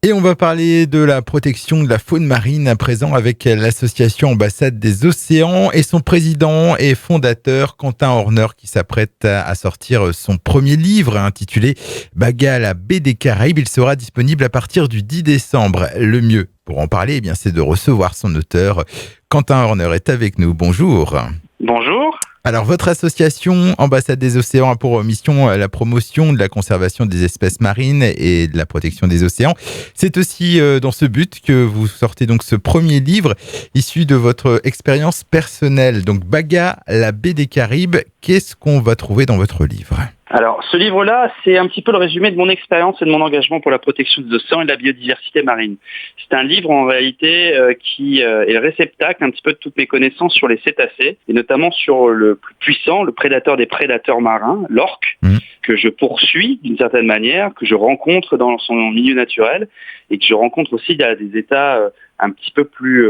Et on va parler de la protection de la faune marine à présent avec l'association Ambassade des Océans et son président et fondateur Quentin Horner qui s'apprête à sortir son premier livre intitulé Baga à la baie des Caraïbes. Il sera disponible à partir du 10 décembre. Le mieux pour en parler, eh bien, c'est de recevoir son auteur. Quentin Horner est avec nous. Bonjour. Bonjour. Alors, votre association Ambassade des Océans a pour mission la promotion de la conservation des espèces marines et de la protection des océans. C'est aussi dans ce but que vous sortez donc ce premier livre issu de votre expérience personnelle. Donc, Baga, la baie des Caraïbes, qu'est-ce qu'on va trouver dans votre livre ? Alors, ce livre-là, c'est un petit peu le résumé de mon expérience et de mon engagement pour la protection des océans et de la biodiversité marine. C'est un livre, en réalité, qui est le réceptacle un petit peu de toutes mes connaissances sur les cétacés, et notamment sur le plus puissant, le prédateur des prédateurs marins, l'orque, que je poursuis d'une certaine manière, que je rencontre dans son milieu naturel, et que je rencontre aussi à des états un petit peu plus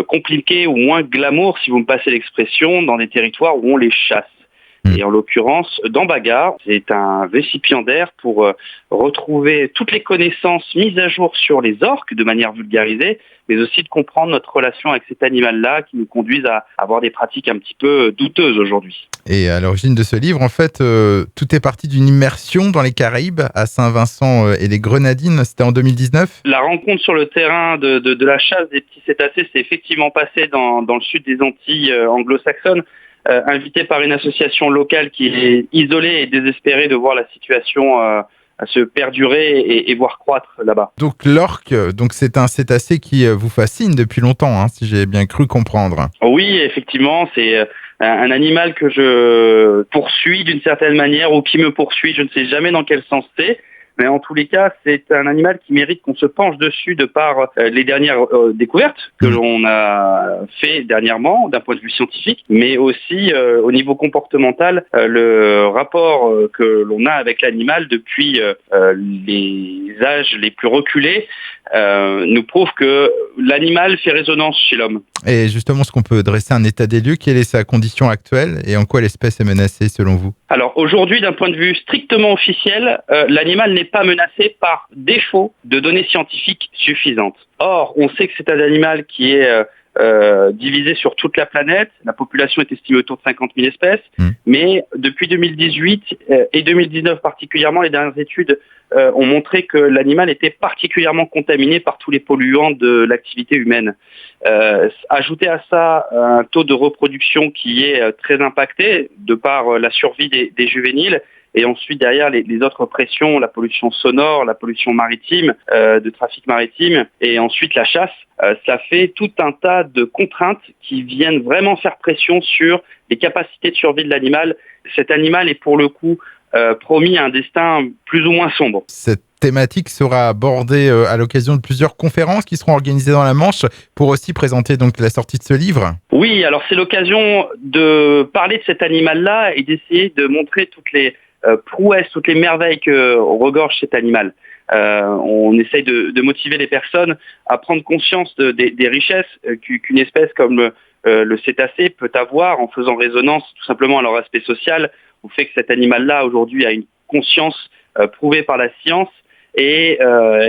compliqués ou moins glamour, si vous me passez l'expression, dans des territoires où on les chasse. Et en l'occurrence, dans Baga, c'est un récipiendaire pour retrouver toutes les connaissances mises à jour sur les orques de manière vulgarisée, mais aussi de comprendre notre relation avec cet animal-là qui nous conduisent à avoir des pratiques un petit peu douteuses aujourd'hui. Et à l'origine de ce livre, en fait, tout est parti d'une immersion dans les Caraïbes, à Saint-Vincent et les Grenadines. C'était en 2019 ? La rencontre sur le terrain de la chasse des petits cétacés s'est effectivement passée dans le sud des Antilles anglo-saxonnes. Invité par une association locale qui est isolée et désespérée de voir la situation à se perdurer et voir croître là-bas. Donc l'orque, c'est un cétacé qui vous fascine depuis longtemps, si j'ai bien cru comprendre. Oui, effectivement, c'est un animal que je poursuis d'une certaine manière ou qui me poursuit, je ne sais jamais dans quel sens c'est. Mais en tous les cas, c'est un animal qui mérite qu'on se penche dessus de par les dernières découvertes que l'on a fait dernièrement d'un point de vue scientifique, mais aussi au niveau comportemental, le rapport que l'on a avec l'animal depuis les âges les plus reculés nous prouve que l'animal fait résonance chez l'homme. Et justement, est-ce qu'on peut dresser un état des lieux? Quelle est sa condition actuelle et en quoi l'espèce est menacée selon vous? Alors aujourd'hui, d'un point de vue strictement officiel, l'animal n'est pas menacé par défaut de données scientifiques suffisantes. Or, on sait que c'est un animal qui est divisé sur toute la planète. La population est estimée autour de 50 000 espèces. Mais depuis 2018 et 2019 particulièrement, les dernières études ont montré que l'animal était particulièrement contaminé par tous les polluants de l'activité humaine. Ajouter à ça un taux de reproduction qui est très impacté de par la survie des juvéniles, et ensuite derrière les autres pressions, la pollution sonore, la pollution maritime, de trafic maritime, et ensuite la chasse, ça fait tout un tas de contraintes qui viennent vraiment faire pression sur les capacités de survie de l'animal. Cet animal est pour le coup promis à un destin plus ou moins sombre. Cette thématique sera abordée à l'occasion de plusieurs conférences qui seront organisées dans la Manche pour aussi présenter donc la sortie de ce livre. Oui, alors c'est l'occasion de parler de cet animal-là et d'essayer de montrer toutes les prouesses, toutes les merveilles que regorge cet animal. On essaye de motiver les personnes à prendre conscience des richesses qu'une espèce comme le cétacé peut avoir en faisant résonance tout simplement à leur aspect social, au fait que cet animal-là aujourd'hui a une conscience prouvée par la science, et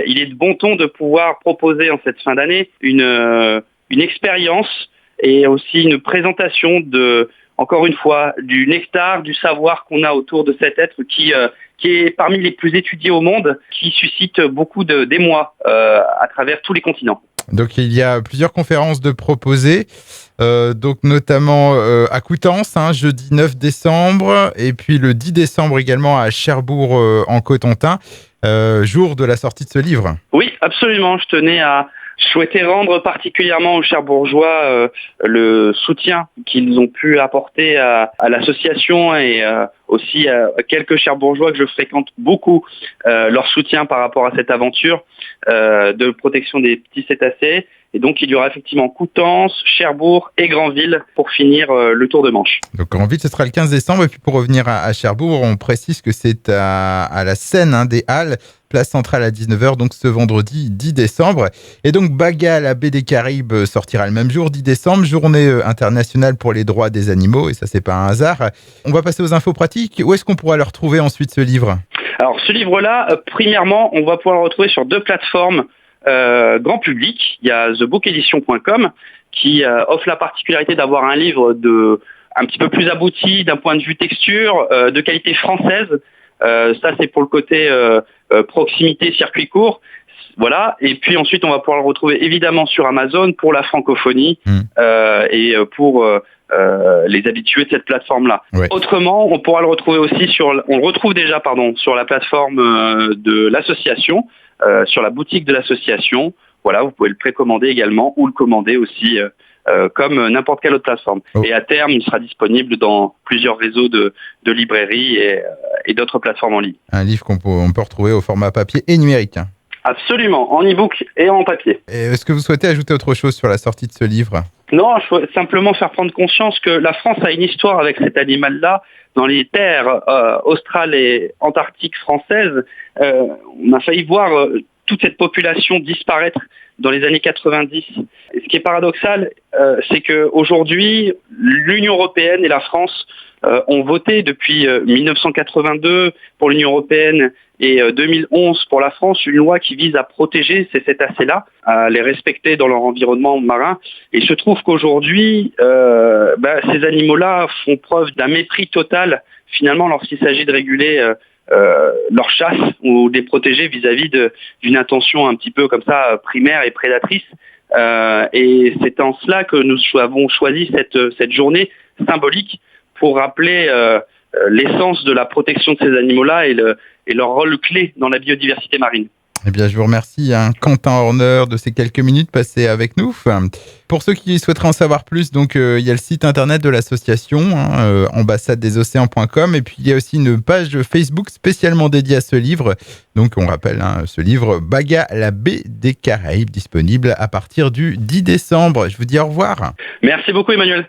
il est de bon ton de pouvoir proposer en cette fin d'année une expérience et aussi une présentation encore une fois, du nectar, du savoir qu'on a autour de cet être qui est parmi les plus étudiés au monde, qui suscite beaucoup d'émoi à travers tous les continents. Donc il y a plusieurs conférences de proposées, donc notamment à Coutances, jeudi 9 décembre, et puis le 10 décembre également à Cherbourg en Cotentin, jour de la sortie de ce livre. Oui, absolument. Je tenais à souhaiter rendre particulièrement aux Cherbourgeois le soutien qu'ils ont pu apporter à l'association, et aussi à quelques Cherbourgeois que je fréquente beaucoup, leur soutien par rapport à cette aventure de protection des petits cétacés. Et donc, il y aura effectivement Coutances, Cherbourg et Granville pour finir le tour de Manche. Donc, Granville, ce sera le 15 décembre. Et puis, pour revenir à Cherbourg, on précise que c'est à la scène des Halles, place centrale à 19h, donc ce vendredi 10 décembre. Et donc, Baga à la baie des Caraïbes sortira le même jour, 10 décembre, journée internationale pour les droits des animaux. Et ça, c'est pas un hasard. On va passer aux infos pratiques. Où est-ce qu'on pourra le retrouver ensuite, ce livre ? Alors, ce livre-là, premièrement, on va pouvoir le retrouver sur 2 plateformes grand public. Il y a thebookedition.com qui offre la particularité d'avoir un livre un petit peu plus abouti d'un point de vue texture, de qualité française. Ça, c'est pour le côté proximité, circuit court. Voilà. Et puis ensuite, on va pouvoir le retrouver évidemment sur Amazon pour la francophonie et pour les habitués de cette plateforme-là. Ouais. Autrement, on pourra le retrouver aussi on le retrouve déjà, sur la plateforme de l'association, sur la boutique de l'association. Voilà, vous pouvez le précommander également ou le commander aussi comme n'importe quelle autre plateforme. Oh. Et à terme, il sera disponible dans plusieurs réseaux de librairies et d'autres plateformes en ligne. Un livre qu'on peut retrouver au format papier et numérique. Absolument, en e-book et en papier. Et est-ce que vous souhaitez ajouter autre chose sur la sortie de ce livre ? Non, je souhaite simplement faire prendre conscience que la France a une histoire avec cet animal-là. Dans les terres australes et antarctiques françaises, on a failli voir toute cette population disparaître dans les années 90. Et ce qui est paradoxal, c'est qu'aujourd'hui, l'Union européenne et la France ont voté depuis 1982 pour l'Union européenne et 2011 pour la France une loi qui vise à protéger ces cétacés-là, à les respecter dans leur environnement marin. Et il se trouve qu'aujourd'hui, ces animaux-là font preuve d'un mépris total, finalement, lorsqu'il s'agit de réguler leur chasse ou de les protéger vis-à-vis d'une intention un petit peu comme ça primaire et prédatrice. Et c'est en cela que nous avons choisi cette journée symbolique pour rappeler l'essence de la protection de ces animaux-là et leur rôle clé dans la biodiversité marine. Eh bien, je vous remercie, Quentin Horner, de ces quelques minutes passées avec nous. Pour ceux qui souhaiteraient en savoir plus, donc il y a le site internet de l'association, ambassadedesocéans.com, et puis il y a aussi une page Facebook spécialement dédiée à ce livre. Donc, on rappelle ce livre, Baga, la baie des Caraïbes, disponible à partir du 10 décembre. Je vous dis au revoir. Merci beaucoup, Emmanuel.